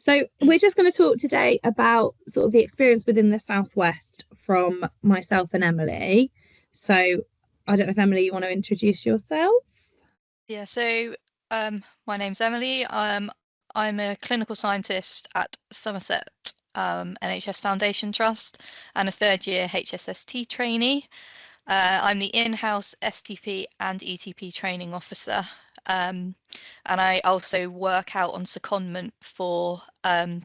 So we're just going to talk today about sort of the experience within the Southwest from myself and Emily. So I don't know if Emily, you want to introduce yourself? Yeah, so my name's Emily. I'm a clinical scientist at Somerset NHS Foundation Trust and a third-year HSST trainee. I'm the in-house STP and ETP training officer, and I also work out on secondment for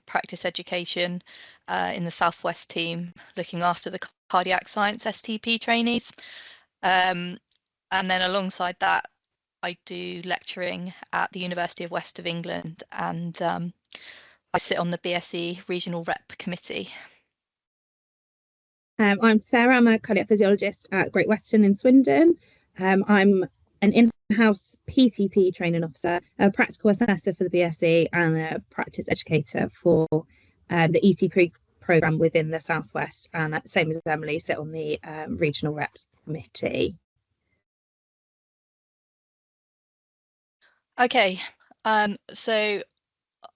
practice education in the Southwest team, looking after the cardiac science STP trainees. And then alongside that, I do lecturing at the University of West of England, and I sit on the BSE Regional Rep Committee. I'm Sarah. I'm a cardiac physiologist at Great Western in Swindon. I'm an in-house PTP training officer, a practical assessor for the BSE, and a practice educator for the ETP programme within the Southwest. And same as Emily, sit on the Regional Reps Committee. Okay, so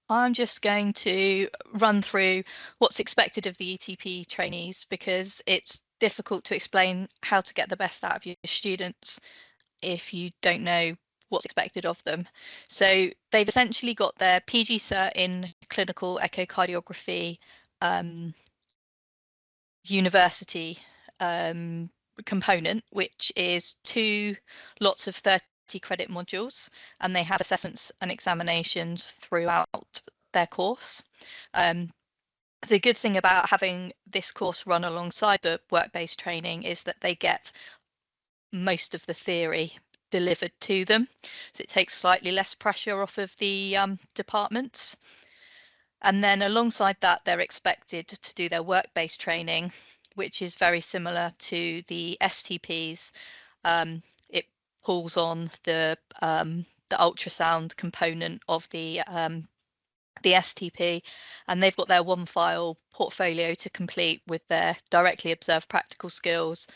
I'm just going to run through what's expected of the ETP trainees, because it's difficult to explain how to get the best out of your students if you don't know what's expected of them. So they've essentially got their PG cert in clinical echocardiography university component, which is 2 lots of 30 credit modules, and they have assessments and examinations throughout their course. The good thing about having this course run alongside the work-based training is that they get most of the theory delivered to them, so it takes slightly less pressure off of the departments. And then alongside that, they're expected to do their work-based training, which is very similar to the STPs. It pulls on the ultrasound component of the STP, and they've got their one file portfolio to complete with their directly observed practical skills,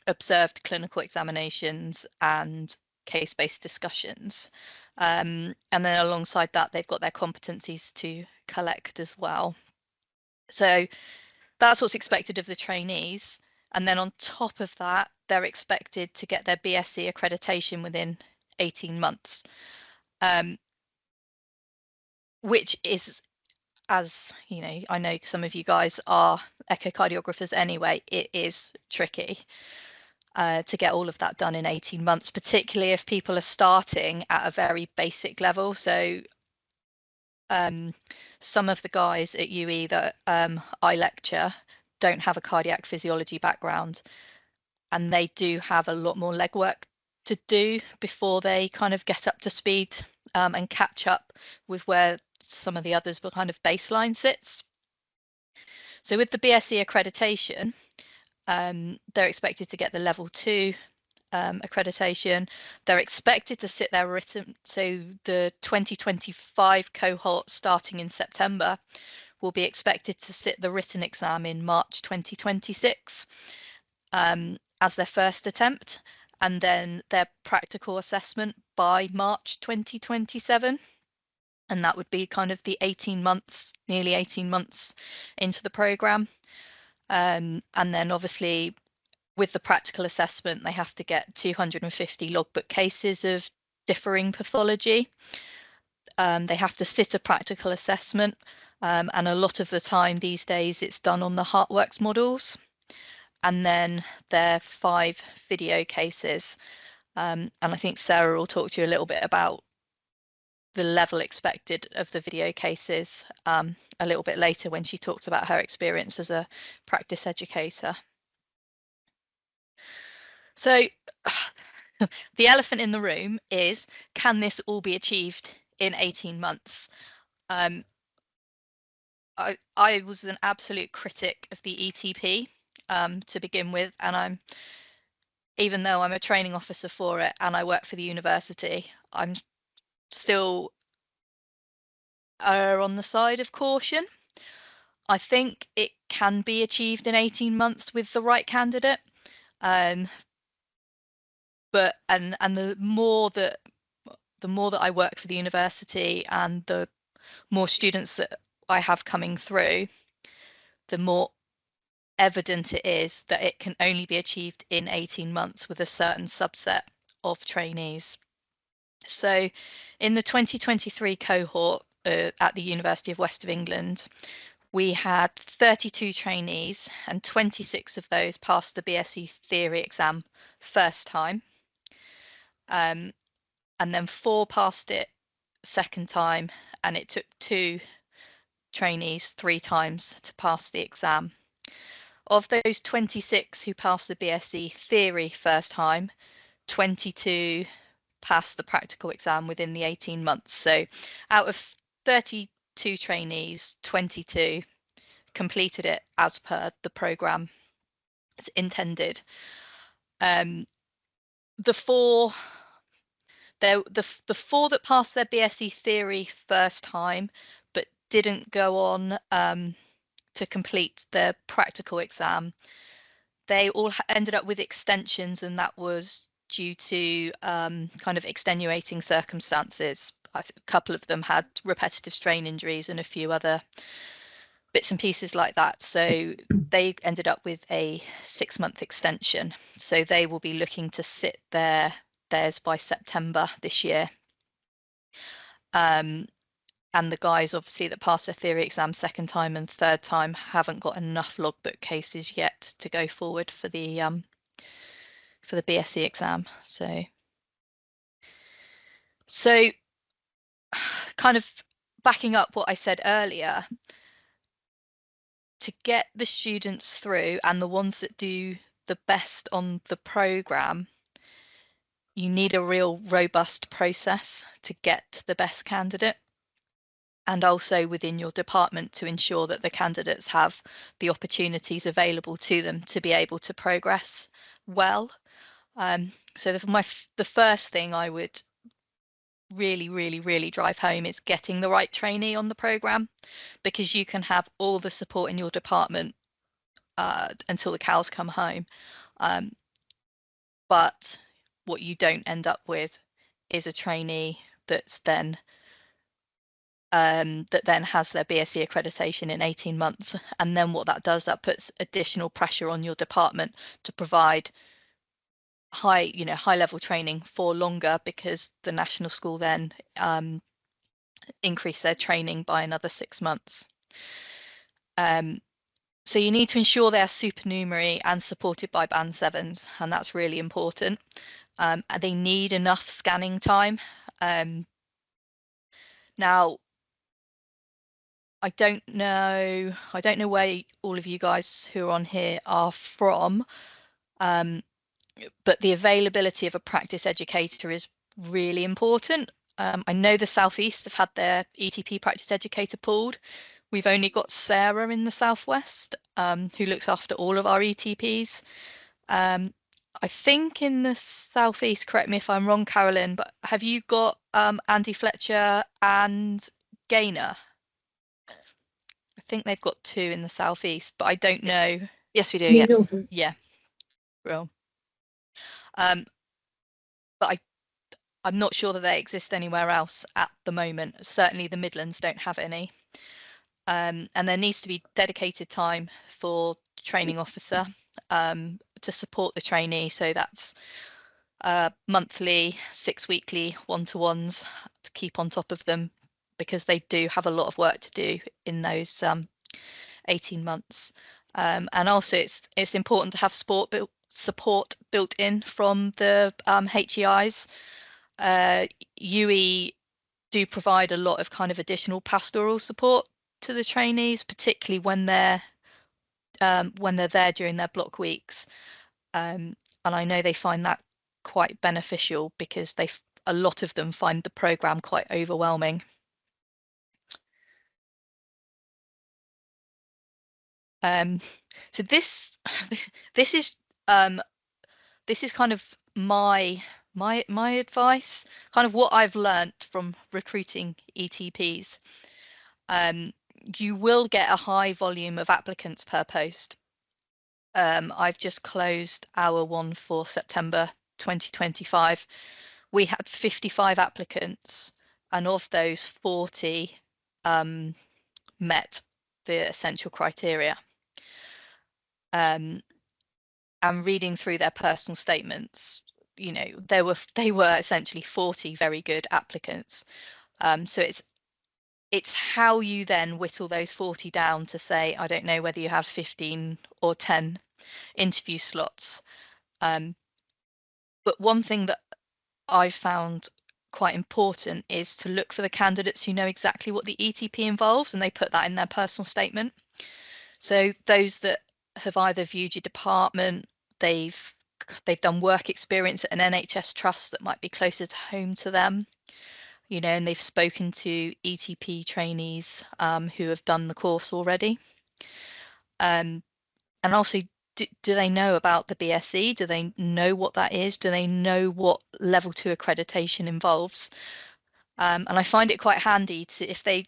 observed clinical examinations, and case-based discussions. And then alongside that, they've got their competencies to collect as well. So that's what's expected of the trainees. And then on top of that, they're expected to get their BSc accreditation within 18 months, which is, as you know, I know some of you guys are echocardiographers anyway, it is tricky to get all of that done in 18 months, particularly if people are starting at a very basic level. So some of the guys at UE that I lecture don't have a cardiac physiology background, and they do have a lot more legwork to do before they kind of get up to speed and catch up with where some of the others will kind of baseline sits. So with the BSc accreditation, they're expected to get the level 2 accreditation. They're expected to sit their written, so the 2025 cohort starting in September will be expected to sit the written exam in March 2026 as their first attempt, and then their practical assessment by March 2027. And that would be kind of the 18 months, nearly 18 months into the programme. And then obviously with the practical assessment, they have to get 250 logbook cases of differing pathology. They have to sit a practical assessment, and a lot of the time these days it's done on the HeartWorks models. And then there are 5 video cases. And I think Sarah will talk to you a little bit about the level expected of the video cases a little bit later when she talks about her experience as a practice educator. So the elephant in the room is, can this all be achieved in 18 months? I was an absolute critic of the ETP to begin with, and even though I'm a training officer for it and I work for the university, I'm still on the side of caution. I think it can be achieved in 18 months with the right candidate. But the more that I work for the university and the more students that I have coming through, the more evident it is that it can only be achieved in 18 months with a certain subset of trainees. So in the 2023 cohort at the University of West of England, we had 32 trainees and 26 of those passed the BSc theory exam first time. And then 4 passed it second time, and it took 2 trainees 3 times to pass the exam. Of those 26 who passed the BSc theory first time, 22 passed the practical exam within the 18 months. So out of 32 trainees, 22 completed it as per the programme as intended. The four that passed their BSc theory first time but didn't go on to complete their practical exam, they all ended up with extensions, and that was due to kind of extenuating circumstances. A couple of them had repetitive strain injuries and a few other bits and pieces like that. So they ended up with a 6-month extension. So they will be looking to sit theirs by September this year. And the guys obviously that passed their theory exam second time and third time haven't got enough logbook cases yet to go forward for the BSc exam. So kind of backing up what I said earlier, to get the students through and the ones that do the best on the programme, you need a real robust process to get the best candidate, and also within your department to ensure that the candidates have the opportunities available to them to be able to progress well. So the first thing I would really drive home is getting the right trainee on the programme, because you can have all the support in your department until the cows come home, but what you don't end up with is a trainee that's then that then has their BSc accreditation in 18 months. And then what that does, that puts additional pressure on your department to provide high level training for longer, because the national school then increase their training by another 6 months. So you need to ensure they are supernumerary and supported by band 7s, and that's really important. And they need enough scanning time. Now, I don't know where all of you guys who are on here are from, but the availability of a practice educator is really important. I know the South East have had their ETP practice educator pulled. We've only got Sarah in the Southwest, who looks after all of our ETPs. I think in the Southeast, correct me if I'm wrong, Carolyn, but have you got Andy Fletcher and Gaynor? I think they've got 2 in the Southeast, but I don't know. Yes, we do. Yeah. Yeah. Well, but I'm not sure that they exist anywhere else at the moment. Certainly the Midlands don't have any. And there needs to be dedicated time for training officer to support the trainee. So that's monthly, 6 weekly one-to-ones to keep on top of them, because they do have a lot of work to do in those 18 months. And also it's important to have support built in from the HEIs. UE do provide a lot of kind of additional pastoral support to the trainees, particularly when they're there during their block weeks, and I know they find that quite beneficial, because a lot of them find the programme quite overwhelming. So this is kind of my advice, kind of what I've learnt from recruiting ETPs. You will get a high volume of applicants per post. I've just closed our one for September 2025. We had 55 applicants, and of those 40 met the essential criteria. And reading through their personal statements, you know, they were essentially 40 very good applicants. So it's how you then whittle those 40 down to say, I don't know whether you have 15 or 10 interview slots. But one thing that I've found quite important is to look for the candidates who know exactly what the ETP involves, and they put that in their personal statement. So those that have either viewed your department, they've done work experience at an NHS trust that might be closer to home to them, you know, and they've spoken to ETP trainees who have done the course already. And also, do they know about the BSc? Do they know what that is? Do they know what level 2 accreditation involves? And I find it quite handy to, if they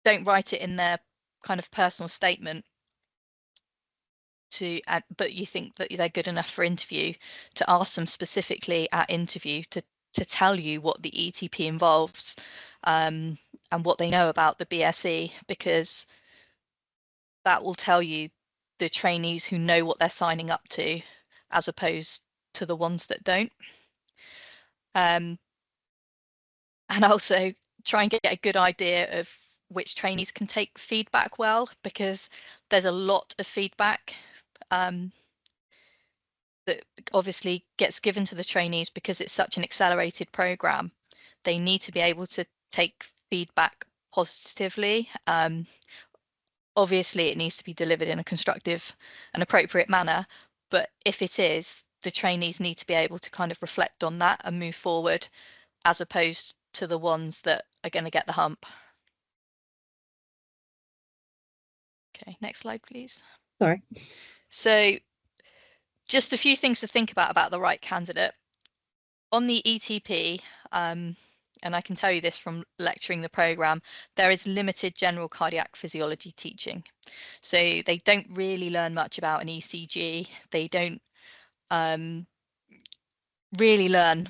don't write it in their kind of personal statement, but you think that they're good enough for interview, to ask them specifically at interview to tell you what the ETP involves, and what they know about the BSc, because that will tell you the trainees who know what they're signing up to, as opposed to the ones that don't. And also try and get a good idea of which trainees can take feedback well, because there's a lot of feedback that obviously gets given to the trainees because it's such an accelerated program. They need to be able to take feedback positively. Obviously, it needs to be delivered in a constructive and appropriate manner, but if it is, the trainees need to be able to kind of reflect on that and move forward, as opposed to the ones that are going to get the hump. Okay, next slide, please. Sorry. So just a few things to think about the right candidate. On the ETP, and I can tell you this from lecturing the programme, there is limited general cardiac physiology teaching. So they don't really learn much about an ECG. They don't really learn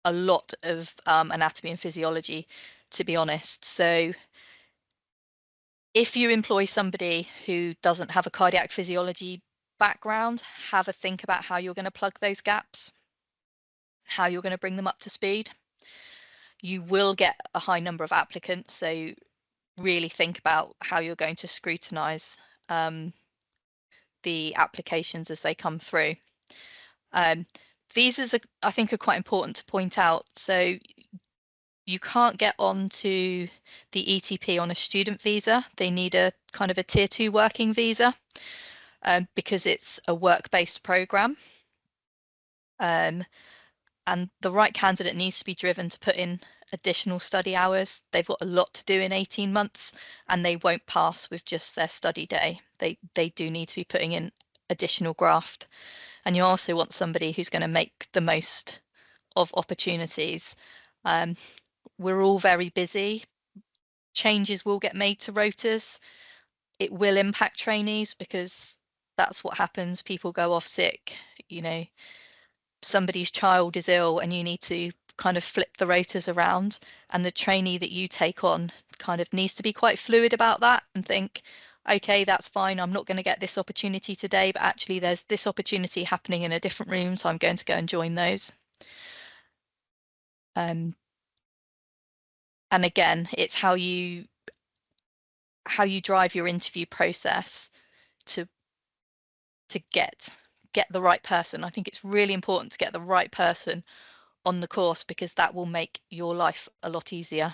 a lot of anatomy and physiology, to be honest. So if you employ somebody who doesn't have a cardiac physiology background, have a think about how you're going to plug those gaps, how you're going to bring them up to speed. You will get a high number of applicants, so really think about how you're going to scrutinise the applications as they come through. Visas, I think, are quite important to point out. So you can't get onto the ETP on a student visa. They need a kind of a tier 2 working visa because it's a work-based programme. And the right candidate needs to be driven to put in additional study hours. They've got a lot to do in 18 months, and they won't pass with just their study day. They do need to be putting in additional graft. And you also want somebody who's going to make the most of opportunities. We're all very busy. Changes will get made to rotas. It will impact trainees because that's what happens. People go off sick, you know, somebody's child is ill and you need to kind of flip the rotas around, and the trainee that you take on kind of needs to be quite fluid about that and think, okay, that's fine, I'm not going to get this opportunity today, but actually there's this opportunity happening in a different room, so I'm going to go and join those. And again, it's how you drive your interview process to get the right person. I think it's really important to get the right person on the course, because that will make your life a lot easier.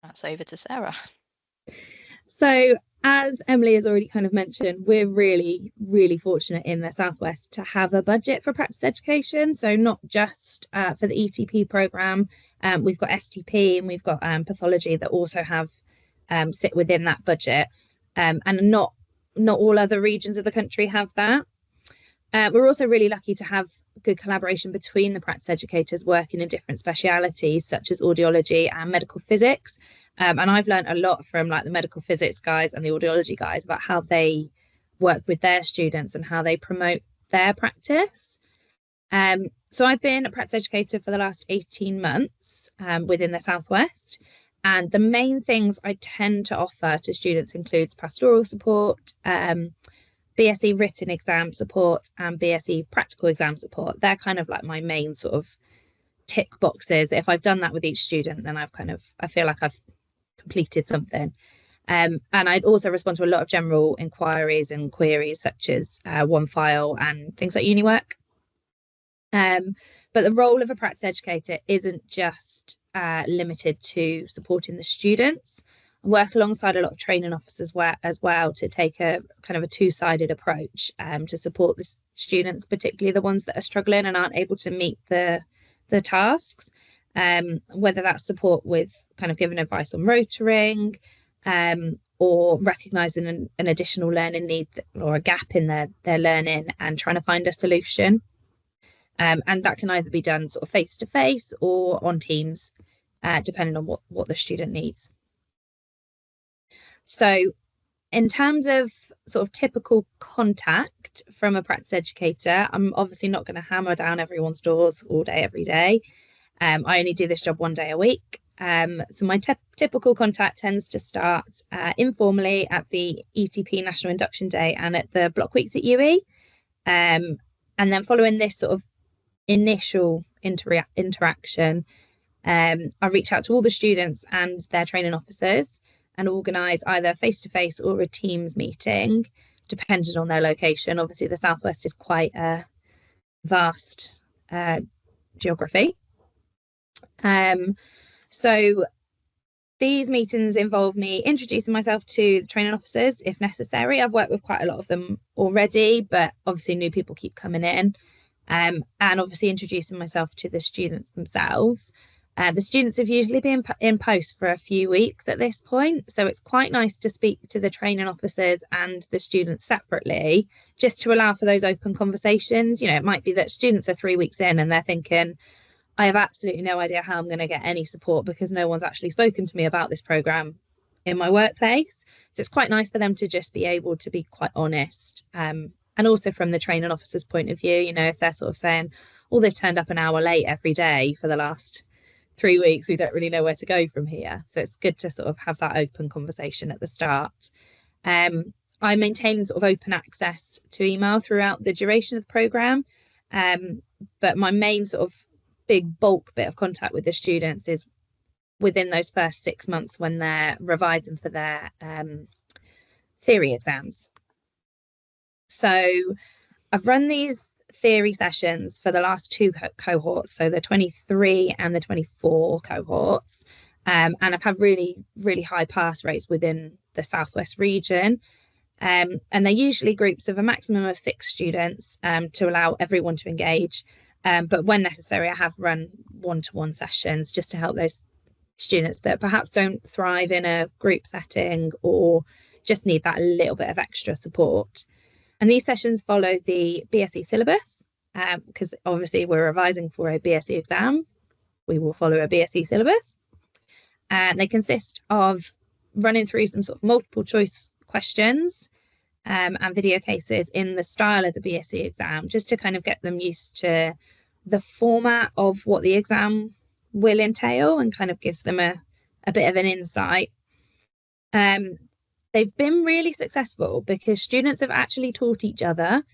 That's over to Sarah. So as Emily has already kind of mentioned, we're really, really fortunate in the Southwest to have a budget for practice education. So not just for the ETP programme, we've got STP and we've got pathology that also have sit within that budget. And not all other regions of the country have that. We're also really lucky to have good collaboration between the practice educators working in different specialities such as audiology and medical physics. And I've learned a lot from like the medical physics guys and the audiology guys about how they work with their students and how they promote their practice. So I've been a practice educator for the last 18 months within the Southwest. And the main things I tend to offer to students includes pastoral support, BSE written exam support, and BSE practical exam support. They're kind of like my main sort of tick boxes. If I've done that with each student, then I feel like I've completed something. And I'd also respond to a lot of general inquiries and queries such as one file and things like uni work. But the role of a practice educator isn't just limited to supporting the students. I work alongside a lot of training officers as well to take a kind of a two-sided approach to support the students, particularly the ones that are struggling and aren't able to meet the tasks, whether that's support with kind of giving advice on rotoring, or recognising an additional learning need or a gap in their learning and trying to find a solution. And that can either be done sort of face-to-face or on Teams, depending on what the student needs. So in terms of sort of typical contact from a practice educator, I'm obviously not going to hammer down everyone's doors all day, every day. I only do this job one day a week. So my typical contact tends to start informally at the ETP National Induction Day and at the block weeks at UE. And then following this sort of initial interaction, I reach out to all the students and their training officers and organise either face-to-face or a Teams meeting, depending on their location. Obviously, the Southwest is quite a vast geography. So these meetings involve me introducing myself to the training officers if necessary. I've worked with quite a lot of them already, but obviously new people keep coming in. And obviously introducing myself to the students themselves. The students have usually been in post for a few weeks at this point, so it's quite nice to speak to the training officers and the students separately, just to allow for those open conversations. You know, it might be that students are 3 weeks in and they're thinking, I have absolutely no idea how I'm going to get any support because no one's actually spoken to me about this programme in my workplace. So it's quite nice for them to just be able to be quite honest. And also from the training officer's point of view, you know, if they're sort of saying, oh, they've turned up an hour late every day for the last 3 weeks, we don't really know where to go from here. So it's good to sort of have that open conversation at the start. I maintain sort of open access to email throughout the duration of the programme. But my main sort of big bulk bit of contact with the students is within those first 6 months when they're revising for their theory exams. So I've run these theory sessions for the last two cohorts, so the 23 and the 24 cohorts, and I've had really, really high pass rates within the Southwest region. And they're usually groups of a maximum of 6 students to allow everyone to engage. But when necessary, I have run one-to-one sessions just to help those students that perhaps don't thrive in a group setting or just need that little bit of extra support. And these sessions follow the BSE syllabus, because obviously we're revising for a BSE exam. We will follow a BSE syllabus. And they consist of running through some sort of multiple choice questions and video cases in the style of the BSE exam, just to kind of get them used to the format of what the exam will entail and kind of gives them a bit of an insight. They've been really successful because students have actually taught each other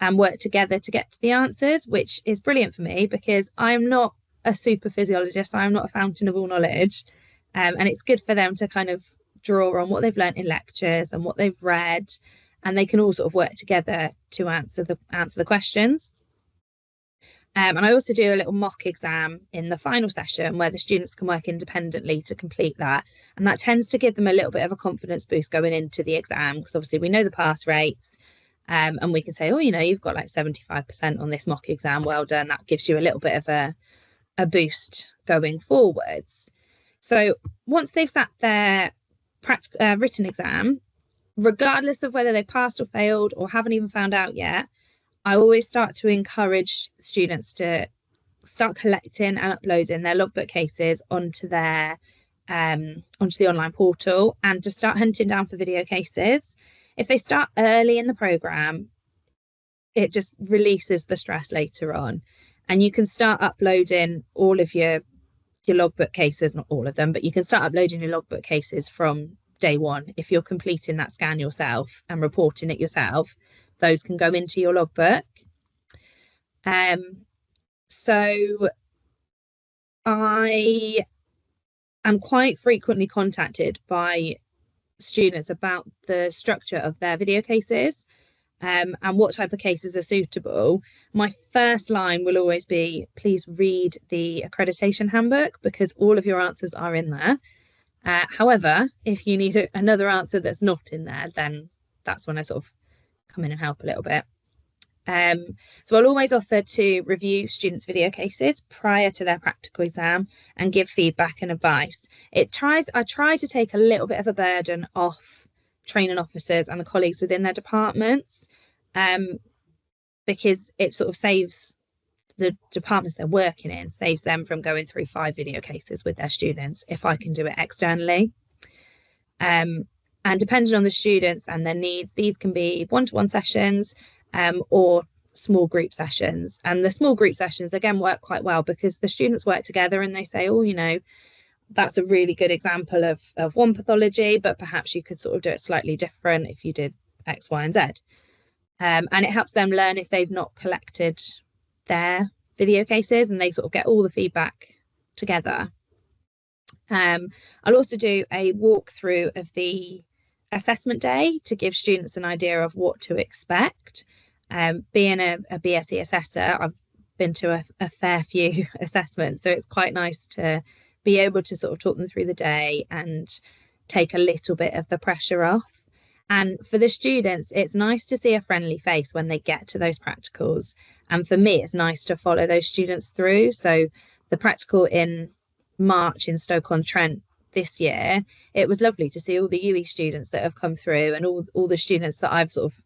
and worked together to get to the answers, which is brilliant for me because I'm not a super physiologist. I'm not a fountain of all knowledge. And it's good for them to kind of draw on what they've learned in lectures and what they've read, and they can all sort of work together to answer the questions. And I also do a little mock exam in the final session where the students can work independently to complete that. And that tends to give them a little bit of a confidence boost going into the exam, because obviously we know the pass rates, and we can say, oh, you know, you've got like 75% on this mock exam. Well done. That gives you a little bit of a boost going forwards. So once they've sat their written exam, regardless of whether they passed or failed or haven't even found out yet, I always start to encourage students to start collecting and uploading their logbook cases onto the online portal and to start hunting down for video cases. If they start early in the programme, it just releases the stress later on. And you can start uploading all of your logbook cases, not all of them, but you can start uploading your logbook cases from day one. If you're completing that scan yourself and reporting it yourself, those can go into your logbook. So I am quite frequently contacted by students about the structure of their video cases, and what type of cases are suitable. My first line will always be, please read the accreditation handbook, because all of your answers are in there. However, if you need another answer that's not in there, then that's when I sort of come in and help a little bit. So I'll always offer to review students' video cases prior to their practical exam and give feedback and advice. I try to take a little bit of a burden off training officers and the colleagues within their departments, because it sort of saves the departments they're working in, saves them from going through 5 video cases with their students if I can do it externally. And depending on the students and their needs, these can be one-to-one sessions, or small group sessions. And the small group sessions, again, work quite well because the students work together and they say, oh, you know, that's a really good example of one pathology, but perhaps you could sort of do it slightly different if you did X, Y, and Z. And it helps them learn if they've not collected their video cases, and they sort of get all the feedback together. I'll also do a walkthrough of the assessment day to give students an idea of what to expect. Being a BSc assessor, I've been to a fair few assessments, so it's quite nice to be able to sort of talk them through the day and take a little bit of the pressure off. And for the students, it's nice to see a friendly face when they get to those practicals. And for me, it's nice to follow those students through. So the practical in March in Stoke-on-Trent this year, it was lovely to see all the UE students that have come through, and all the students that I've sort of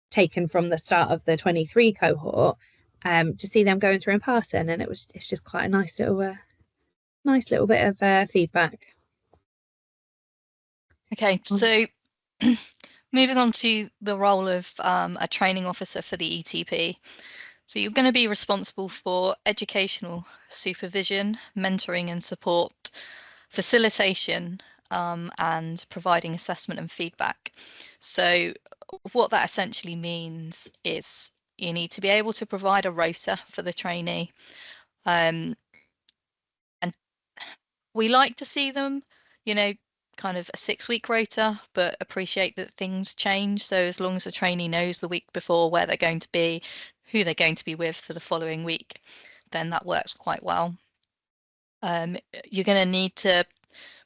taken from the start of the 23 cohort, to see them going through in person. And it's just quite a nice little bit of feedback. Okay, so moving on to the role of a training officer for the ETP. So you're going to be responsible for educational supervision, mentoring and support, facilitation, and providing assessment and feedback. So what that essentially means is you need to be able to provide a rota for the trainee. And we like to see them, you know, kind of a 6-week rota, but appreciate that things change. So as long as the trainee knows the week before where they're going to be, who they're going to be with for the following week, then that works quite well. You're going to need to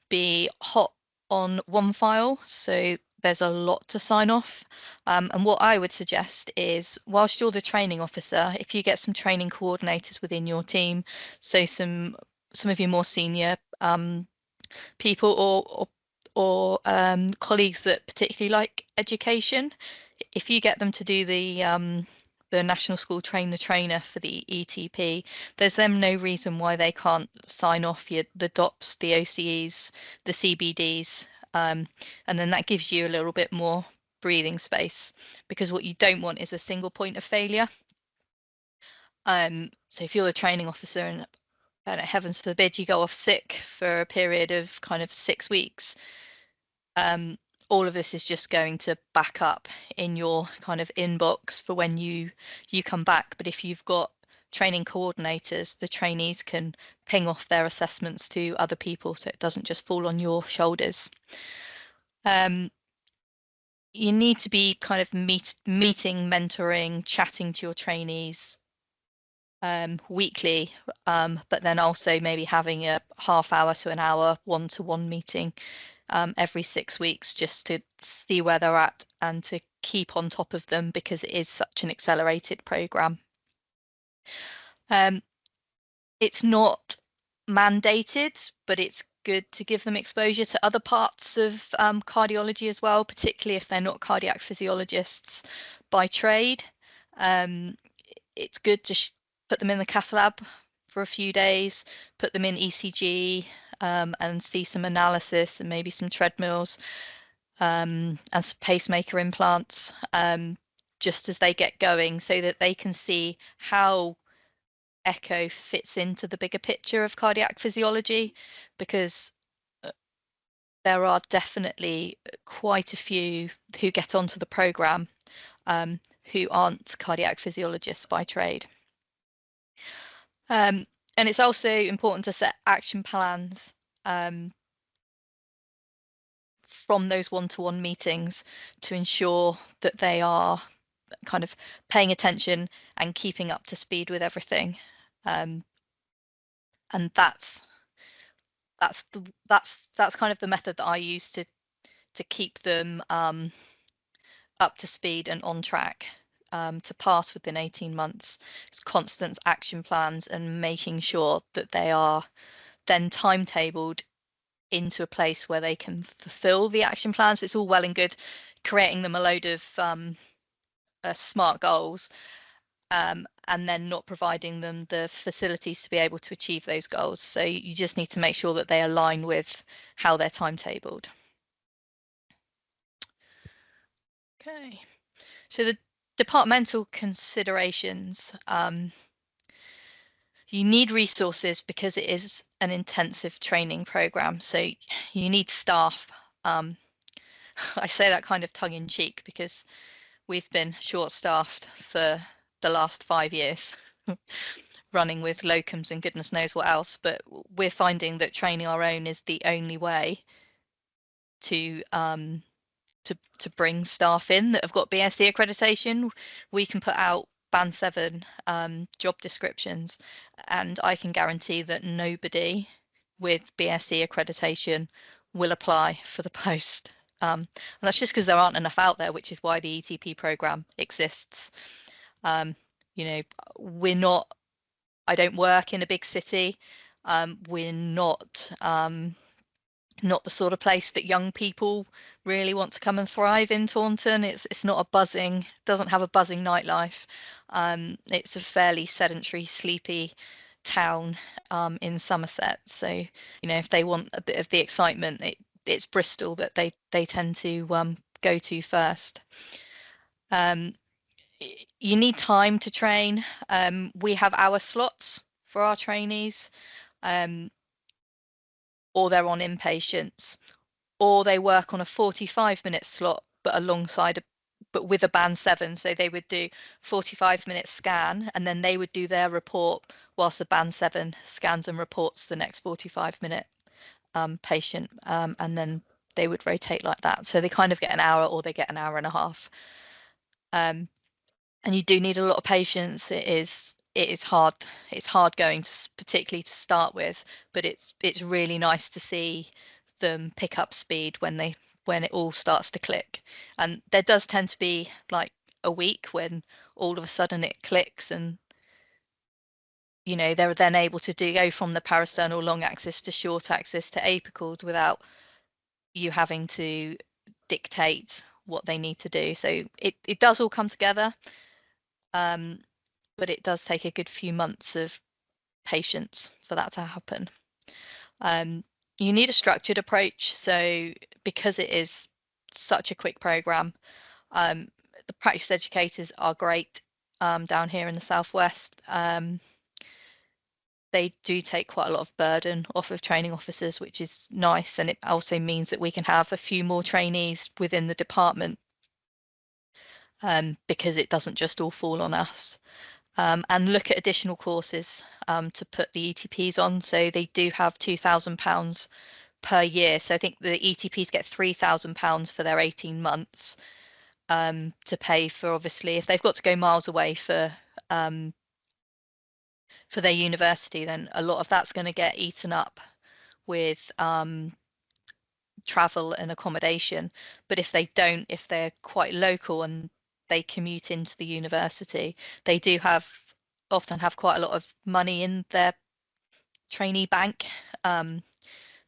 be hot on one file, so there's a lot to sign off. And what I would suggest is, whilst you're the training officer, if you get some training coordinators within your team, so some of your more senior people or colleagues that particularly like education, if you get them to do the National School Train the Trainer for the ETP, there's then no reason why they can't sign off the DOPs, the OCEs, the CBDs, and then that gives you a little bit more breathing space, because what you don't want is a single point of failure. So if you're a training officer and heavens forbid you go off sick for a period of kind of 6 weeks, all of this is just going to back up in your kind of inbox for when you come back. But if you've got training coordinators, the trainees can ping off their assessments to other people, so it doesn't just fall on your shoulders. You need to be kind of meeting, mentoring, chatting to your trainees weekly, but then also maybe having a half-hour to an hour one-to-one meeting every 6 weeks, just to see where they're at and to keep on top of them, because it is such an accelerated programme. It's not mandated, but it's good to give them exposure to other parts of cardiology as well, particularly if they're not cardiac physiologists by trade. It's good to put them in the cath lab for a few days, put them in ECG, and see some analysis and maybe some treadmills, and some pacemaker implants, just as they get going, so that they can see how echo fits into the bigger picture of cardiac physiology, because there are definitely quite a few who get onto the programme who aren't cardiac physiologists by trade. And it's also important to set action plans from those one-to-one meetings to ensure that they are kind of paying attention and keeping up to speed with everything. And that's kind of the method that I use to keep them up to speed and on track to pass within 18 months. It's constant action plans and making sure that they are then timetabled into a place where they can fulfill the action plans. It's all well and good creating them a load of smart goals and then not providing them the facilities to be able to achieve those goals. So you just need to make sure that they align with how they're timetabled. Okay, so the departmental considerations. You need resources because it is an intensive training program. So you need staff. I say that kind of tongue in cheek because we've been short-staffed for the last 5 years, running with locums and goodness knows what else. But we're finding that training our own is the only way to bring staff in that have got BSc accreditation. We can put out Band 7 job descriptions, and I can guarantee that nobody with BSc accreditation will apply for the post. And that's just because there aren't enough out there, which is why the ETP programme exists. You know, I don't work in a big city. We're not the sort of place that young people really want to come and thrive in. Taunton, it's not doesn't have a buzzing nightlife. It's a fairly sedentary, sleepy town in Somerset. So, you know, if they want a bit of the excitement, it's Bristol that they tend to go to first. You need time to train. We have hour slots for our trainees, or they're on inpatients, or they work on a 45-minute slot but with a Band 7. So they would do 45-minute scan, and then they would do their report whilst the Band 7 scans and reports the next 45-minute patient, and then they would rotate like that. So they kind of get an hour, or they get an hour and a half. And you do need a lot of patience. It is hard. It's hard going, particularly to start with, but it's really nice to see them pick up speed when it all starts to click. And there does tend to be like a week when all of a sudden it clicks, and you know, they're then able to go from the parasternal long axis to short axis to apicals without you having to dictate what they need to do. So it does all come together, but it does take a good few months of patience for that to happen. You need a structured approach. So because it is such a quick program, the practice educators are great down here in the Southwest. They do take quite a lot of burden off of training officers, which is nice, and it also means that we can have a few more trainees within the department, because it doesn't just all fall on us. And look at additional courses to put the ETPs on. So they do have £2,000 per year. So I think the ETPs get £3,000 for their 18 months to pay for, obviously, if they've got to go miles away for their university, then a lot of that's going to get eaten up with travel and accommodation. But if they don't, if they're quite local and they commute into the university, they do often have quite a lot of money in their trainee bank.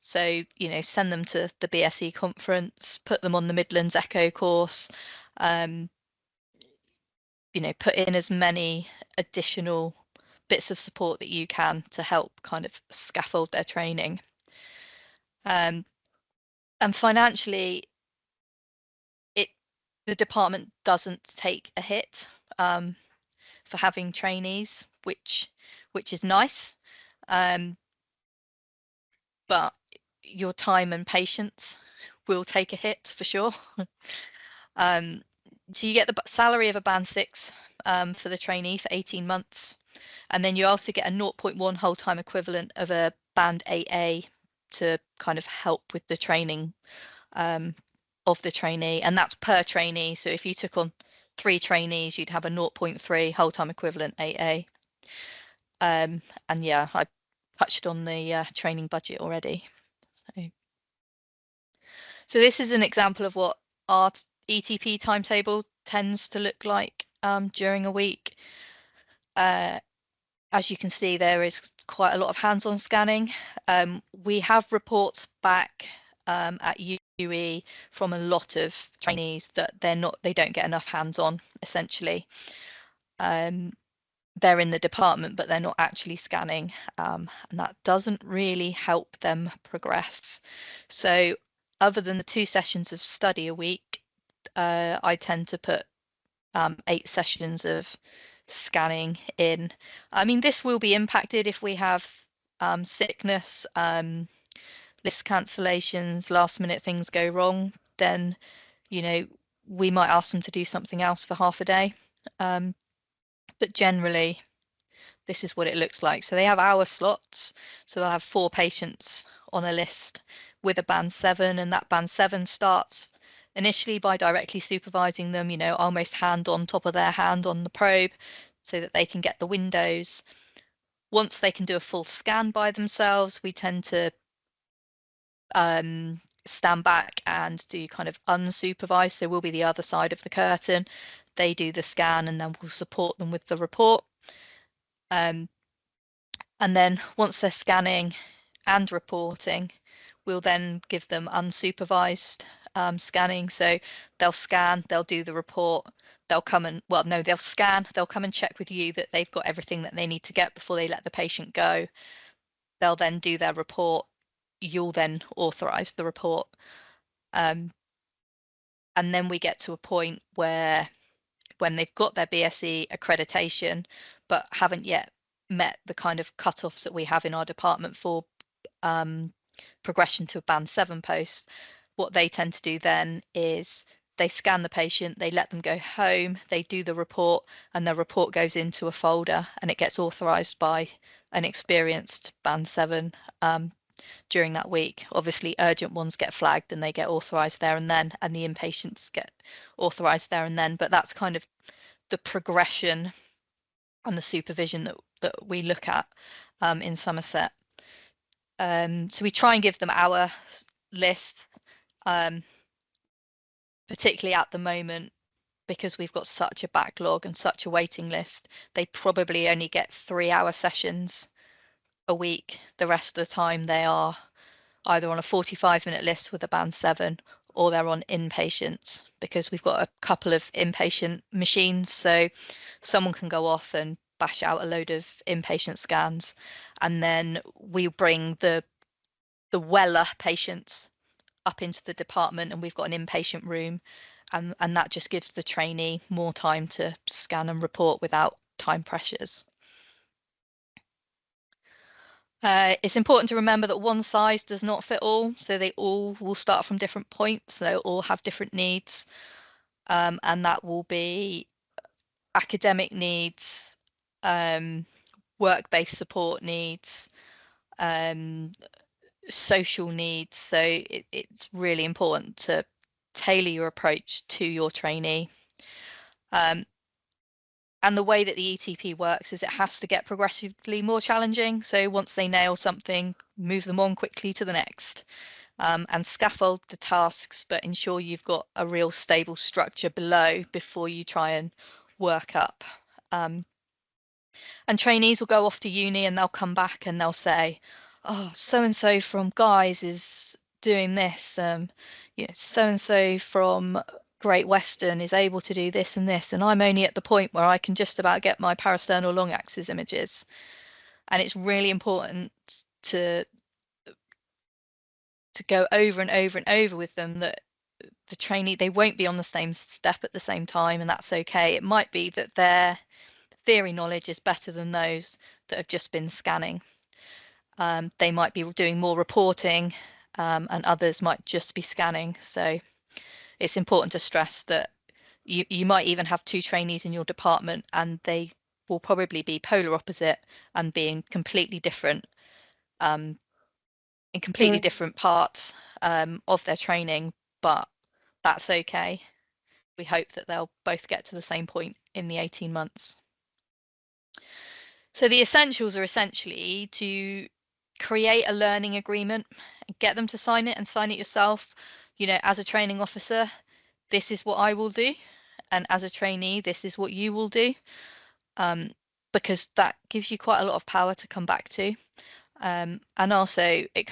So, you know, send them to the BSE conference, put them on the Midlands Echo course, you know, put in as many additional bits of support that you can to help kind of scaffold their training. And financially, the department doesn't take a hit for having trainees, which which is nice, but your time and patience will take a hit for sure. So you get the salary of a band 6 for the trainee for 18 months, and then you also get a 0.1 whole time equivalent of a band 8A to kind of help with the training of the trainee, and that's per trainee. So if you took on 3 trainees, you'd have a 0.3 whole time equivalent 8A. And yeah, I touched on the training budget already. So this is an example of what our ETP timetable tends to look like during a week. As you can see, there is quite a lot of hands-on scanning. We have reports back at UE from a lot of trainees that they don't get enough hands-on, essentially. They're in the department, but they're not actually scanning, and that doesn't really help them progress. So other than the 2 sessions of study a week, I tend to put 8 sessions of scanning in. I mean, this will be impacted if we have sickness, list cancellations, last minute things go wrong, then, you know, we might ask them to do something else for half a day. But generally, this is what it looks like. So they have hour slots. So they'll have 4 patients on a list with a band 7, and that band 7 starts initially by directly supervising them, you know, almost hand on top of their hand on the probe so that they can get the windows. Once they can do a full scan by themselves, we tend to stand back and do kind of unsupervised. So we'll be the other side of the curtain. They do the scan and then we'll support them with the report. And then once they're scanning and reporting, we'll then give them unsupervised scanning. So they'll scan, they'll do the report, they'll come and, well, no, they'll scan, they'll come and check with you that they've got everything that they need to get before they let the patient go. They'll then do their report. You'll then authorize the report. And then we get to a point where when they've got their BSc accreditation, but haven't yet met the kind of cutoffs that we have in our department for progression to a band 7 post, what they tend to do then is they scan the patient, they let them go home, they do the report, and the report goes into a folder and it gets authorized by an experienced band 7 during that week. Obviously, urgent ones get flagged and they get authorized there and then, and the inpatients get authorized there and then. But that's kind of the progression and the supervision that we look at in Somerset. So we try and give them our list, particularly at the moment, because we've got such a backlog and such a waiting list. They probably only get 3-hour sessions a week. The rest of the time they are either on a 45-minute list with a band 7 or they're on inpatients, because we've got a couple of inpatient machines, so someone can go off and bash out a load of inpatient scans, and then we bring the weller patients up into the department and we've got an inpatient room, and that just gives the trainee more time to scan and report without time pressures. It's important to remember that one size does not fit all, so they all will start from different points. They'll all have different needs, and that will be academic needs, work-based support needs, social needs. So it's really important to tailor your approach to your trainee. And the way that the ETP works is it has to get progressively more challenging. So once they nail something, move them on quickly to the next, and scaffold the tasks, but ensure you've got a real stable structure below before you try and work up. And trainees will go off to uni and they'll come back and they'll say, oh, so-and-so from Guy's is doing this, you know, so-and-so from Great Western is able to do this and this, and I'm only at the point where I can just about get my parasternal long axis images. And it's really important to go over and over and over with them that the trainee, they won't be on the same step at the same time, and that's okay. It might be that their theory knowledge is better than those that have just been scanning. They might be doing more reporting, and others might just be scanning. So it's important to stress that you might even have 2 trainees in your department, and they will probably be polar opposite and being completely different, in completely different parts of their training, but that's okay. We hope that they'll both get to the same point in the 18 months. So the essentials are essentially to create a learning agreement, get them to sign it and sign it yourself. You know, as a training officer, this is what I will do, and as a trainee, this is what you will do, because that gives you quite a lot of power to come back to. And also it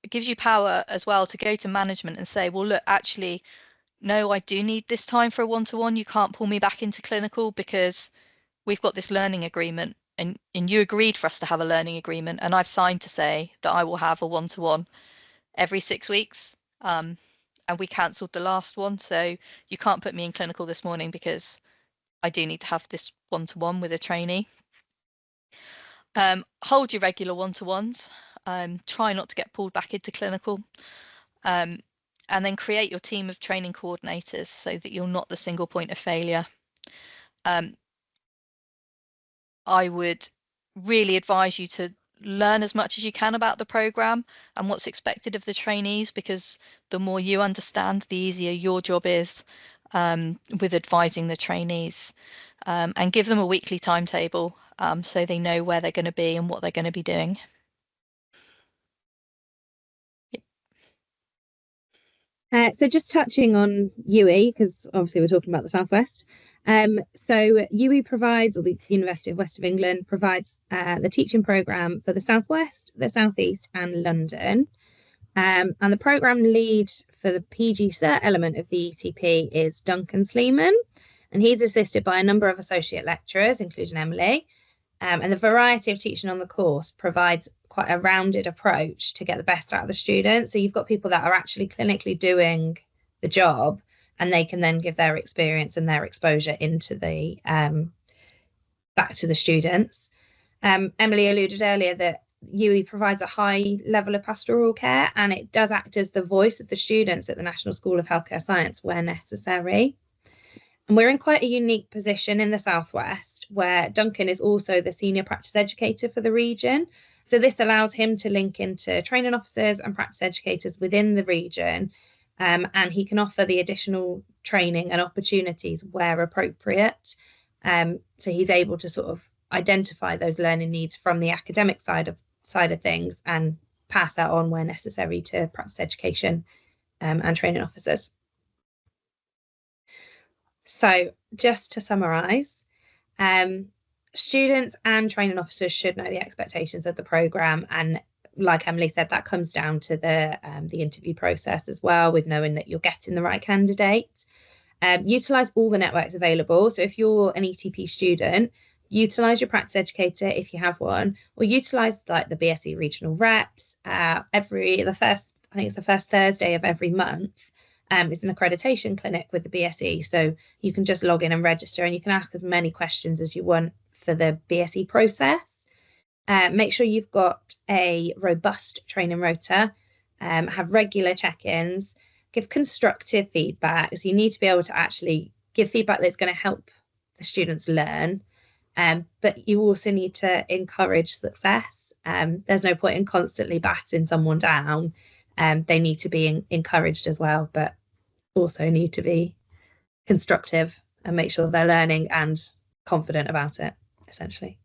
gives you power as well to go to management and say, well, look, actually, no, I do need this time for a one-to-one. You can't pull me back into clinical because we've got this learning agreement, and you agreed for us to have a learning agreement, and I've signed to say that I will have a one-to-one every 6 weeks. And we cancelled the last one, so you can't put me in clinical this morning because I do need to have this one-to-one with a trainee. Hold your regular one-to-ones. Try not to get pulled back into clinical. And then create your team of training coordinators so that you're not the single point of failure. I would really advise you to learn as much as you can about the programme and what's expected of the trainees, because the more you understand, the easier your job is with advising the trainees. And give them a weekly timetable so they know where they're going to be and what they're going to be doing. So just touching on UE, because obviously we're talking about the Southwest. So UE provides, or the University of West of England provides, the teaching programme for the Southwest, the Southeast and London. And the programme lead for the PG Cert element of the ETP is Duncan Sleeman, and he's assisted by a number of associate lecturers, including Emily. And the variety of teaching on the course provides quite a rounded approach to get the best out of the students. So you've got people that are actually clinically doing the job, and they can then give their experience and their exposure into the back to the students. Emily alluded earlier that UE provides a high level of pastoral care, and it does act as the voice of the students at the National School of Healthcare Science where necessary. And we're in quite a unique position in the Southwest, where Duncan is also the senior practice educator for the region. So this allows him to link into training officers and practice educators within the region, and he can offer the additional training and opportunities where appropriate. So he's able to sort of identify those learning needs from the academic side of things and pass that on where necessary to practice education and training officers. So just to summarise, students and training officers should know the expectations of the programme, and like Emily said, that comes down to the interview process as well, with knowing that you're getting the right candidate. Utilise all the networks available. So if you're an ETP student, utilise your practice educator if you have one, or utilise like the BSE regional reps. The first Thursday of every month. It's an accreditation clinic with the BSE, so you can just log in and register, and you can ask as many questions as you want for the BSE process. Make sure you've got a robust training rota, have regular check-ins, give constructive feedback. So you need to be able to actually give feedback that's going to help the students learn, but you also need to encourage success. There's no point in constantly batting someone down. They need to be encouraged as well, but also need to be constructive and make sure they're learning and confident about it, essentially.